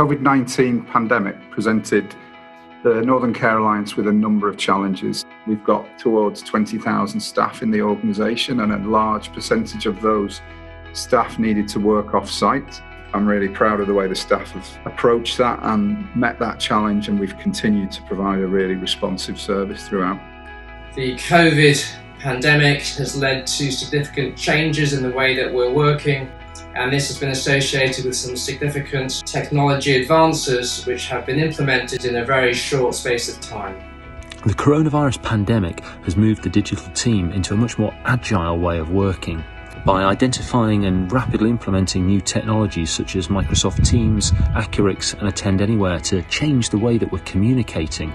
COVID-19 pandemic presented the Northern Care Alliance with a number of challenges. We've got towards 20,000 staff in the organisation, and a large percentage of those staff needed to work off-site. I'm really proud of the way the staff have approached that and met that challenge, and we've continued to provide a really responsive service throughout. The COVID pandemic has led to significant changes in the way that we're working, and this has been associated with some significant technology advances which have been implemented in a very short space of time. The coronavirus pandemic has moved the digital team into a much more agile way of working. By identifying and rapidly implementing new technologies such as Microsoft Teams, Accurix and Attend Anywhere to change the way that we're communicating.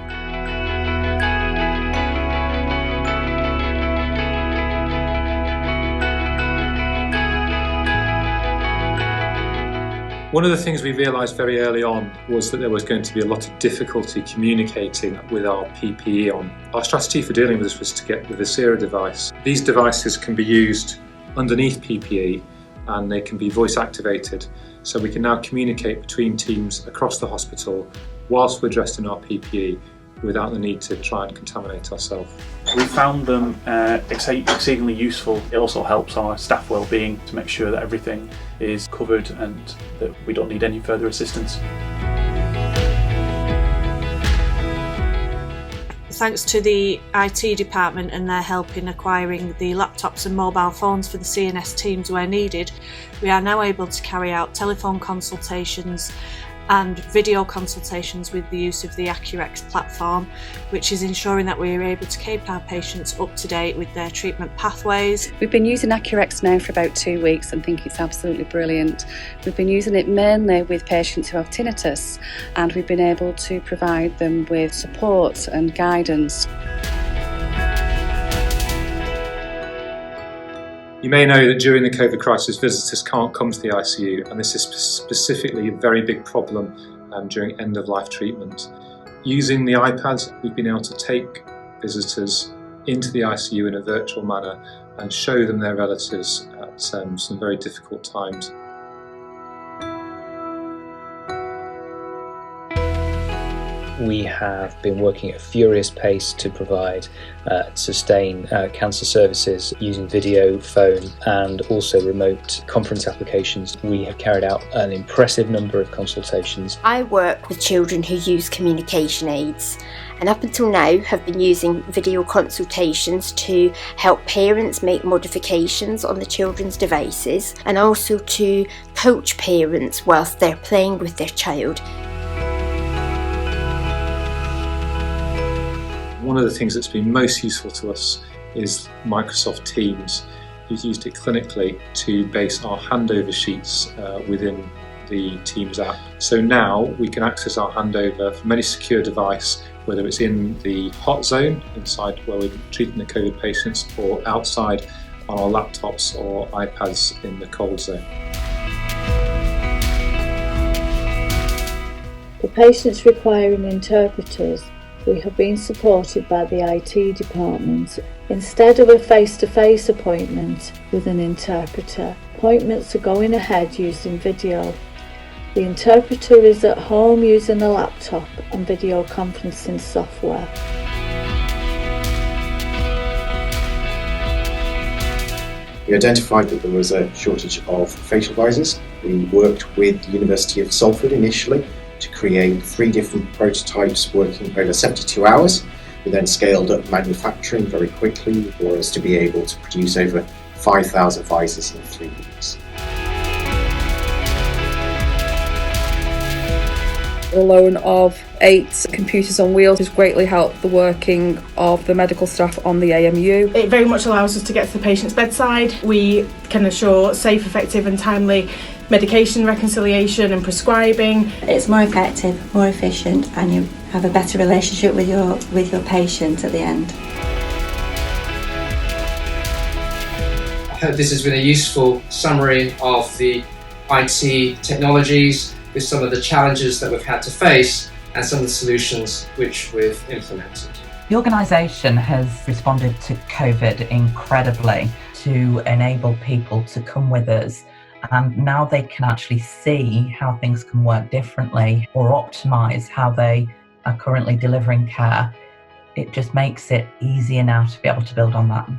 One of the things we realised very early on was that there was going to be a lot of difficulty communicating with our PPE on. Our strategy for dealing with this was to get the Visira device. These devices can be used underneath PPE and they can be voice activated, so we can now communicate between teams across the hospital whilst we're dressed in our PPE without the need to try and contaminate ourselves. We found them exceedingly useful. It also helps our staff well-being to make sure that everything is covered and that we don't need any further assistance. Thanks to the IT department and their help in acquiring the laptops and mobile phones for the CNS teams where needed, we are now able to carry out telephone consultations and video consultations with the use of the Accurix platform, which is ensuring that we are able to keep our patients up to date with their treatment pathways. We've been using Accurix now for about 2 weeks and think it's absolutely brilliant. We've been using it mainly with patients who have tinnitus, and we've been able to provide them with support and guidance. You may know that during the COVID crisis, visitors can't come to the ICU, and this is specifically a very big problem during end-of-life treatment. Using the iPads, we've been able to take visitors into the ICU in a virtual manner and show them their relatives at some very difficult times. We have been working at a furious pace to provide sustain cancer services using video, phone and also remote conference applications. We have carried out an impressive number of consultations. I work with children who use communication aids, and up until now have been using video consultations to help parents make modifications on the children's devices and also to coach parents whilst they're playing with their child. One of the things that's been most useful to us is Microsoft Teams. We've used it clinically to base our handover sheets within the Teams app. So now we can access our handover from any secure device, whether it's in the hot zone, inside where we're treating the COVID patients, or outside on our laptops or iPads in the cold zone. For patients requiring interpreters, we have been supported by the IT department. Instead of a face-to-face appointment with an interpreter, appointments are going ahead using video. The interpreter is at home using a laptop and video conferencing software. We identified that there was a shortage of facial visors. We worked with the University of Salford initially to create 3 different prototypes working over 72 hours. We then scaled up manufacturing very quickly for us to be able to produce over 5,000 visors in 3 weeks. A loan of 8 computers on wheels has greatly helped the working of the medical staff on the AMU. It very much allows us to get to the patient's bedside. We can ensure safe, effective and timely medication reconciliation and prescribing. It's more effective, more efficient, and you have a better relationship with your patient at the end. I hope this has been a useful summary of the IT technologies with some of the challenges that we've had to face and some of the solutions which we've implemented. The organisation has responded to COVID incredibly to enable people to come with us and now they can actually see how things can work differently or optimise how they are currently delivering care. It just makes it easier now to be able to build on that.